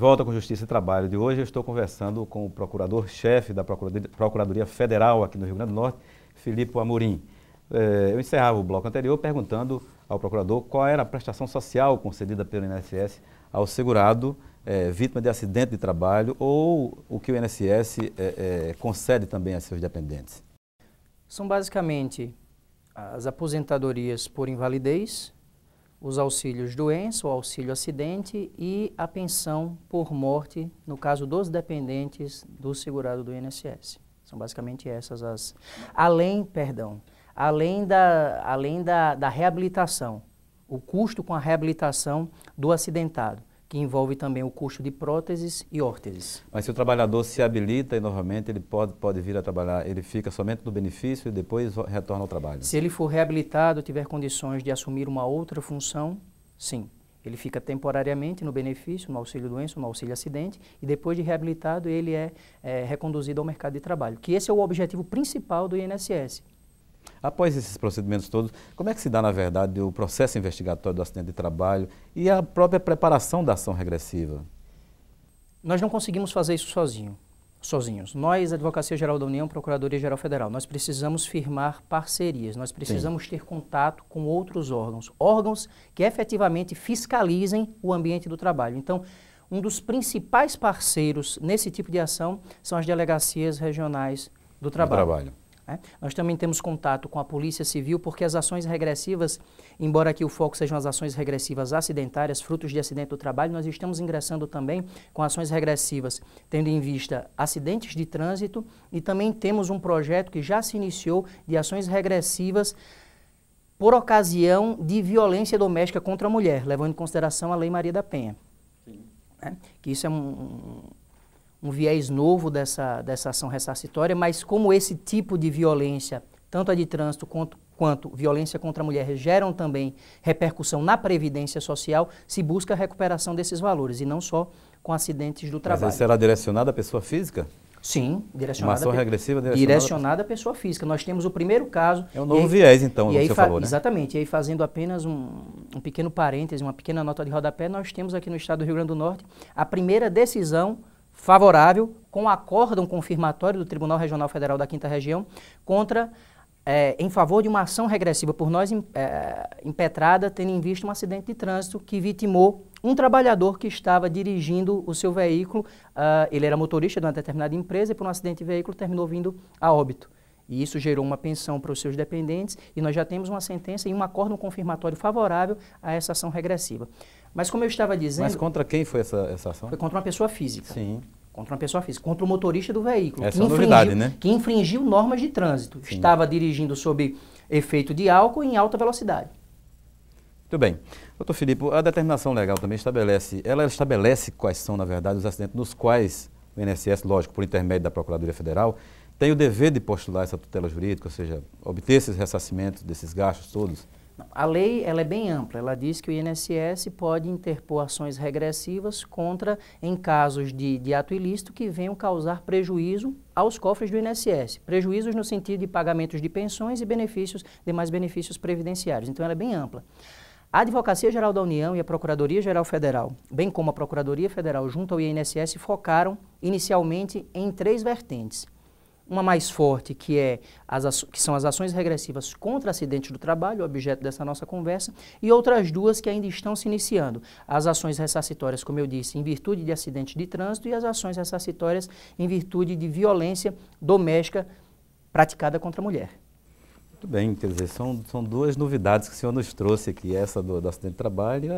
volta com Justiça e Trabalho de hoje. Eu estou conversando com o procurador-chefe da Procuradoria Federal aqui no Rio Grande do Norte, Filipe Amorim. Eu encerrava o bloco anterior perguntando ao procurador qual era a prestação social concedida pelo INSS ao segurado vítima de acidente de trabalho ou o que o INSS concede também a seus dependentes. São basicamente as aposentadorias por invalidez, os auxílios doença, o auxílio acidente e a pensão por morte, no caso dos dependentes do segurado do INSS. São basicamente essas as... Além da reabilitação, o custo com a reabilitação do acidentado, que envolve também o custo de próteses e órteses. Mas se o trabalhador se habilita e novamente ele pode vir a trabalhar, ele fica somente no benefício e depois retorna ao trabalho? Se ele for reabilitado, tiver condições de assumir uma outra função, sim. Ele fica temporariamente no benefício, no auxílio doença, no auxílio acidente, e depois de reabilitado ele é reconduzido ao mercado de trabalho, que esse é o objetivo principal do INSS. Após esses procedimentos todos, como é que se dá, na verdade, o processo investigatório do acidente de trabalho e a própria preparação da ação regressiva? Nós não conseguimos fazer isso sozinhos. Nós, Advocacia Geral da União, Procuradoria Geral Federal, nós precisamos firmar parcerias, nós precisamos ter contato com outros órgãos que efetivamente fiscalizem o ambiente do trabalho. Então, um dos principais parceiros nesse tipo de ação são as delegacias regionais do trabalho. Nós também temos contato com a Polícia Civil, porque as ações regressivas, embora aqui o foco sejam as ações regressivas acidentárias, frutos de acidente do trabalho, nós estamos ingressando também com ações regressivas, tendo em vista acidentes de trânsito, e também temos um projeto que já se iniciou de ações regressivas por ocasião de violência doméstica contra a mulher, levando em consideração a Lei Maria da Penha. Que isso é um viés novo dessa ação ressarcitória, mas como esse tipo de violência, tanto a de trânsito quanto violência contra a mulher, geram também repercussão na previdência social, se busca a recuperação desses valores, e não só com acidentes do trabalho. Mas aí será direcionada à pessoa física? Sim, uma ação regressiva direcionada à pessoa física. Nós temos o primeiro caso... É um novo viés, então, como você falou, né? Exatamente. E aí, fazendo apenas um pequeno parêntese, uma pequena nota de rodapé, nós temos aqui no estado do Rio Grande do Norte a primeira decisão favorável, com acórdão confirmatório do Tribunal Regional Federal da 5ª Região, em favor de uma ação regressiva por nós impetrada, tendo em vista um acidente de trânsito que vitimou um trabalhador que estava dirigindo o seu veículo. Ele era motorista de uma determinada empresa e por um acidente de veículo terminou vindo a óbito. E isso gerou uma pensão para os seus dependentes e nós já temos uma sentença e um acórdão confirmatório favorável a essa ação regressiva. Mas como eu estava dizendo... Mas contra quem foi essa ação? Foi contra uma pessoa física. Sim. Contra uma pessoa física, contra o motorista do veículo. Essa é a novidade, né? Que infringiu normas de trânsito. Sim. Estava dirigindo sob efeito de álcool em alta velocidade. Muito bem. Doutor Filipe, a determinação legal também estabelece quais são, na verdade, os acidentes nos quais o INSS, lógico, por intermédio da Procuradoria Federal, tem o dever de postular essa tutela jurídica, ou seja, obter esses ressarcimentos desses gastos todos? A lei ela é bem ampla, ela diz que o INSS pode interpor ações regressivas em casos de ato ilícito que venham causar prejuízo aos cofres do INSS. Prejuízos no sentido de pagamentos de pensões e demais benefícios previdenciários. Então ela é bem ampla. A Advocacia Geral da União e a Procuradoria Geral Federal, bem como a Procuradoria Federal junto ao INSS, focaram inicialmente em 3 vertentes. Uma mais forte, que são as ações regressivas contra acidentes do trabalho, objeto dessa nossa conversa, e outras 2 que ainda estão se iniciando. As ações ressarcitórias, como eu disse, em virtude de acidentes de trânsito, e as ações ressarcitórias em virtude de violência doméstica praticada contra a mulher. Muito bem, quer dizer, são 2 novidades que o senhor nos trouxe aqui, essa do acidente de trabalho,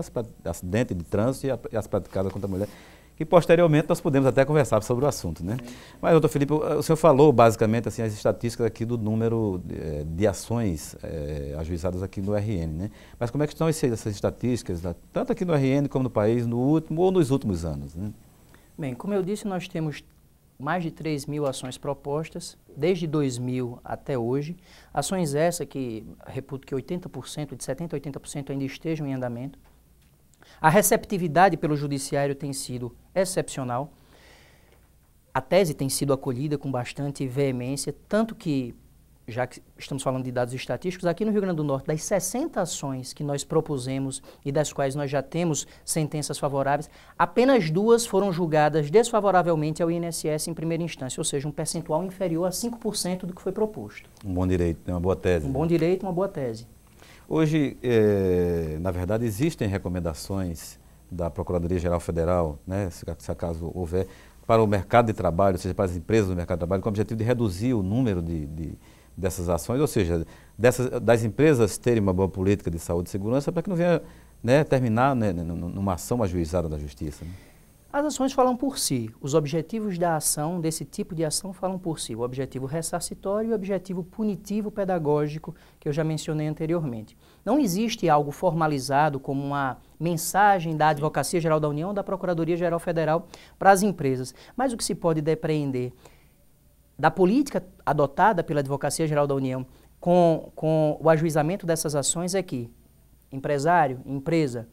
acidente de trânsito e as praticadas contra a mulher, que posteriormente nós podemos até conversar sobre o assunto, né? Mas, doutor Filipe, o senhor falou basicamente assim, as estatísticas aqui do número de ações ajuizadas aqui no RN, né? Mas como é que estão essas estatísticas, tanto aqui no RN como no país, no último ou nos últimos anos, né? Bem, como eu disse, nós temos mais de 3.000 ações propostas, desde 2000 até hoje. Ações essas que, reputo que 80%, de 70% a 80% ainda estejam em andamento. A receptividade pelo judiciário tem sido excepcional. A tese tem sido acolhida com bastante veemência, tanto que já que estamos falando de dados estatísticos, aqui no Rio Grande do Norte, das 60 ações que nós propusemos e das quais nós já temos sentenças favoráveis, apenas 2 foram julgadas desfavoravelmente ao INSS em primeira instância, ou seja, um percentual inferior a 5% do que foi proposto. Um bom direito, uma boa tese. Um bom direito, uma boa tese. Hoje, na verdade, existem recomendações da Procuradoria-Geral Federal, né, se acaso houver, para o mercado de trabalho, ou seja, para as empresas do mercado de trabalho, com o objetivo de reduzir o número dessas ações, ou seja, das empresas terem uma boa política de saúde e segurança para que não venha, né, terminar, né, numa ação ajuizada da Justiça. Né? As ações falam por si, os objetivos da ação, desse tipo de ação, falam por si. O objetivo ressarcitório e o objetivo punitivo pedagógico, que eu já mencionei anteriormente. Não existe algo formalizado como uma mensagem da Advocacia Geral da União ou da Procuradoria-Geral Federal para as empresas, mas o que se pode depreender da política adotada pela Advocacia Geral da União com o ajuizamento dessas ações é que empresário, empresa,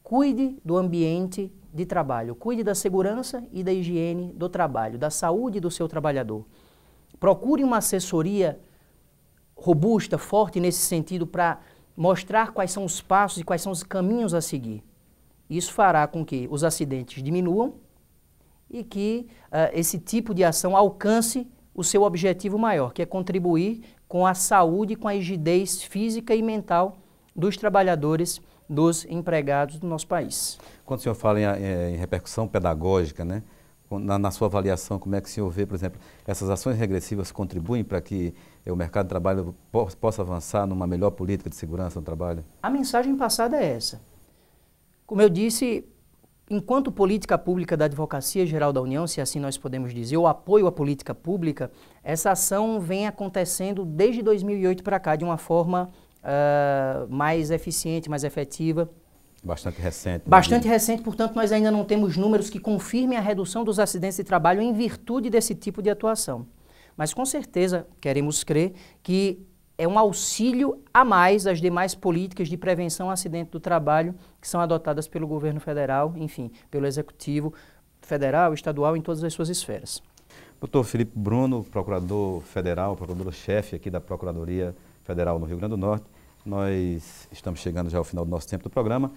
cuide do ambiente de trabalho, cuide da segurança e da higiene do trabalho, da saúde do seu trabalhador. Procure uma assessoria robusta, forte nesse sentido para mostrar quais são os passos e quais são os caminhos a seguir. Isso fará com que os acidentes diminuam e que esse tipo de ação alcance o seu objetivo maior, que é contribuir com a saúde e com a rigidez física e mental dos trabalhadores, dos empregados do nosso país. Quando o senhor fala em repercussão pedagógica, né, na sua avaliação, como é que o senhor vê, por exemplo, essas ações regressivas contribuem para que o mercado de trabalho possa avançar numa melhor política de segurança no trabalho? A mensagem passada é essa. Como eu disse, enquanto política pública da Advocacia Geral da União, se assim nós podemos dizer, o apoio à política pública, essa ação vem acontecendo desde 2008 para cá de uma forma mais eficiente, mais efetiva. Bastante recente. Bastante recente, portanto, nós ainda não temos números que confirmem a redução dos acidentes de trabalho em virtude desse tipo de atuação. Mas, com certeza, queremos crer que é um auxílio a mais às demais políticas de prevenção a acidente do trabalho que são adotadas pelo governo federal, enfim, pelo executivo federal, estadual, em todas as suas esferas. Doutor Felipe Bruno, procurador federal, procurador-chefe aqui da Procuradoria Federal no Rio Grande do Norte. Nós estamos chegando já ao final do nosso tempo do programa.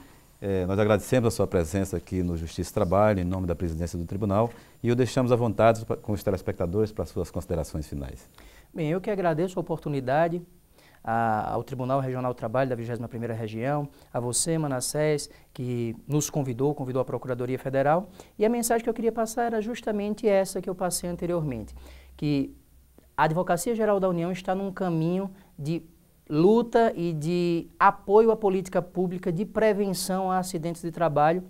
Nós agradecemos a sua presença aqui no Justiça e Trabalho, em nome da presidência do Tribunal, e o deixamos à vontade com os telespectadores para as suas considerações finais. Bem, eu que agradeço a oportunidade ao Tribunal Regional do Trabalho da 21ª Região, a você, Manassés, que nos convidou a Procuradoria Federal, e a mensagem que eu queria passar era justamente essa que eu passei anteriormente, que a Advocacia Geral da União está num caminho de luta e de apoio à política pública de prevenção a acidentes de trabalho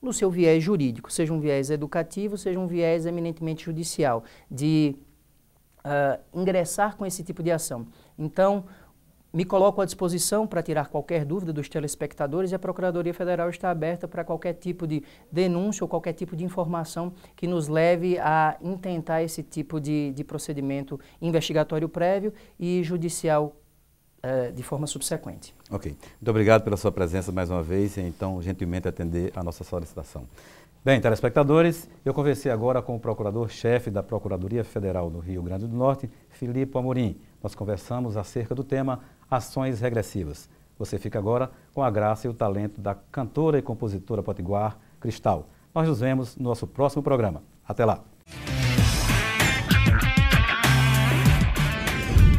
no seu viés jurídico, seja um viés educativo, seja um viés eminentemente judicial, de ingressar com esse tipo de ação. Então, me coloco à disposição para tirar qualquer dúvida dos telespectadores e a Procuradoria Federal está aberta para qualquer tipo de denúncia ou qualquer tipo de informação que nos leve a intentar esse tipo de procedimento investigatório prévio e judicial de forma subsequente. Ok. Muito obrigado pela sua presença mais uma vez e então gentilmente atender a nossa solicitação. Bem, telespectadores, eu conversei agora com o procurador-chefe da Procuradoria Federal do Rio Grande do Norte, Filipe Amorim. Nós conversamos acerca do tema Ações Regressivas. Você fica agora com a graça e o talento da cantora e compositora potiguar Cristal. Nós nos vemos no nosso próximo programa. Até lá!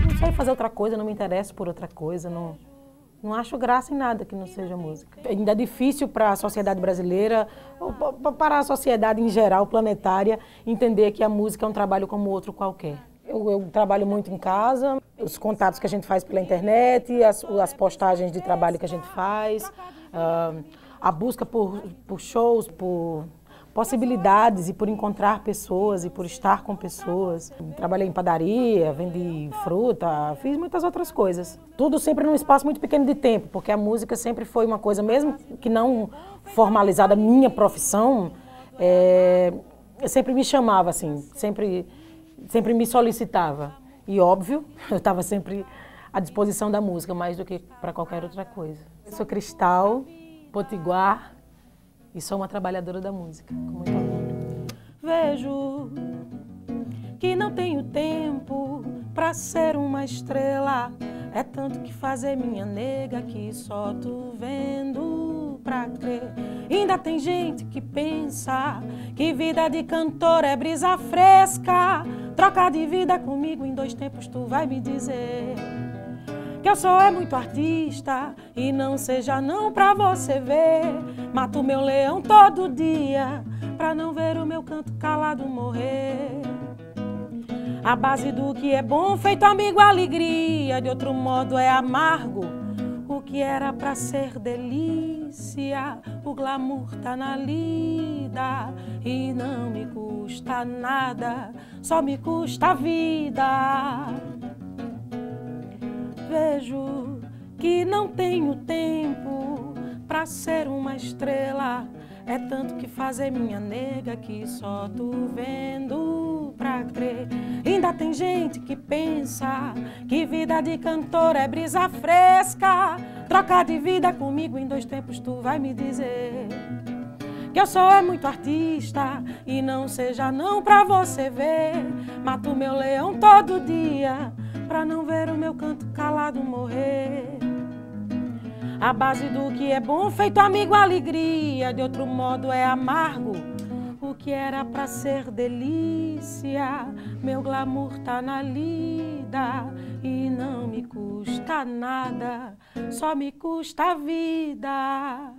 Não sei fazer outra coisa, não me interesso por outra coisa, não acho graça em nada que não seja música. Ainda é difícil para a sociedade brasileira, ou para a sociedade em geral, planetária, entender que a música é um trabalho como outro qualquer. Eu trabalho muito em casa, os contatos que a gente faz pela internet, as postagens de trabalho que a gente faz, a busca por shows, por possibilidades e por encontrar pessoas e por estar com pessoas. Trabalhei em padaria, vendi fruta, fiz muitas outras coisas. Tudo sempre num espaço muito pequeno de tempo, porque a música sempre foi uma coisa, mesmo que não formalizada, minha profissão, sempre me chamava, assim, sempre me solicitava. E óbvio, eu estava sempre à disposição da música, mais do que para qualquer outra coisa. Eu sou Cristal, potiguar, e sou uma trabalhadora da música, com muito orgulho. Vejo que não tenho tempo para pra ser uma estrela. É tanto que fazer, minha nega, que só tu vendo pra crer. Ainda tem gente que pensa que vida de cantor é brisa fresca. Troca de vida comigo em 2 tempos, tu vai me dizer que eu sou muito artista e não seja não pra você ver. Mato meu leão todo dia pra não ver o meu canto calado morrer. A base do que é bom, feito amigo, alegria, de outro modo é amargo. O que era pra ser delícia, o glamour tá na lida. E não me custa nada, só me custa a vida. Vejo que não tenho tempo pra ser uma estrela. É tanto que fazer, minha nega, que só tu vendo pra crer. Ainda tem gente que pensa que vida de cantor é brisa fresca. Troca de vida comigo em 2 tempos, tu vai me dizer que eu sou muito artista e não seja não pra você ver. Mato meu leão todo dia pra não ver o meu canto calado morrer. A base do que é bom, feito amigo, alegria, de outro modo é amargo. O que era pra ser delícia, meu glamour tá na lida. E não me custa nada, só me custa a vida.